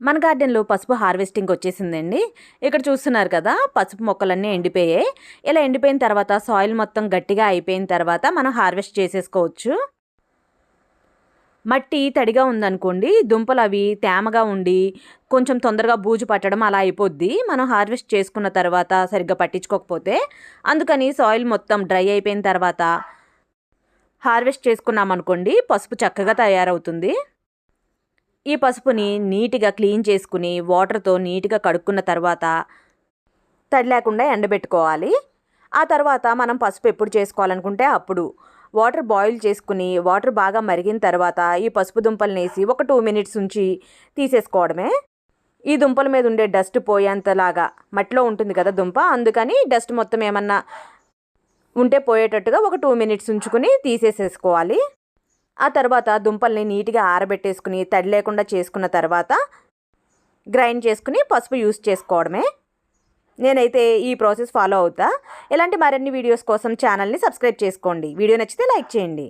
మన గార్డెన్లో పసుపు హార్వెస్టింగ్ వచ్చేసిందండి. ఇక్కడ చూస్తున్నారు కదా, పసుపు మొక్కలన్నీ ఎండిపోయాయి. ఇలా ఎండిపోయిన తర్వాత సాయిల్ మొత్తం గట్టిగా అయిపోయిన తర్వాత మనం హార్వెస్ట్ చేసేసుకోవచ్చు. మట్టి తడిగా ఉందనుకోండి, దుంపలు అవి తేమగా ఉండి కొంచెం తొందరగా బూజు పట్టడం అలా అయిపోద్ది మనం హార్వెస్ట్ చేసుకున్న తర్వాత సరిగ్గా పట్టించుకోకపోతే. అందుకని సాయిల్ మొత్తం డ్రై అయిపోయిన తర్వాత హార్వెస్ట్ చేసుకున్నామనుకోండి, పసుపు చక్కగా తయారవుతుంది. ఈ పసుపుని నీట్గా క్లీన్ చేసుకుని వాటర్తో నీట్గా కడుక్కున్న తర్వాత తడి లేకుండా ఎండబెట్టుకోవాలి. ఆ తర్వాత మనం పసుపు ఎప్పుడు చేసుకోవాలనుకుంటే అప్పుడు వాటర్ బాయిల్ చేసుకుని వాటర్ బాగా మరిగిన తర్వాత ఈ పసుపు దుంపలను వేసి ఒక 2 మినిట్స్ ఉంచి తీసేసుకోవడమే. ఈ దుంపల మీద ఉండే డస్ట్ పోయేంతలాగా, మట్టిలో ఉంటుంది కదా దుంప, అందుకని డస్ట్ మొత్తం ఏమన్నా ఉంటే పోయేటట్టుగా ఒక 2 మినిట్స్ ఉంచుకుని తీసేసేసుకోవాలి. ఆ తర్వాత దుంపల్ని నీట్గా ఆరబెట్టేసుకుని తడి లేకుండా చేసుకున్న తర్వాత గ్రైండ్ చేసుకుని పసుపు యూస్ చేసుకోవడమే. నేనైతే ఈ ప్రాసెస్ ఫాలో అవుతా. ఇలాంటి మరిన్ని వీడియోస్ కోసం ఛానల్ని సబ్స్క్రైబ్ చేసుకోండి. వీడియో నచ్చితే లైక్ చేయండి.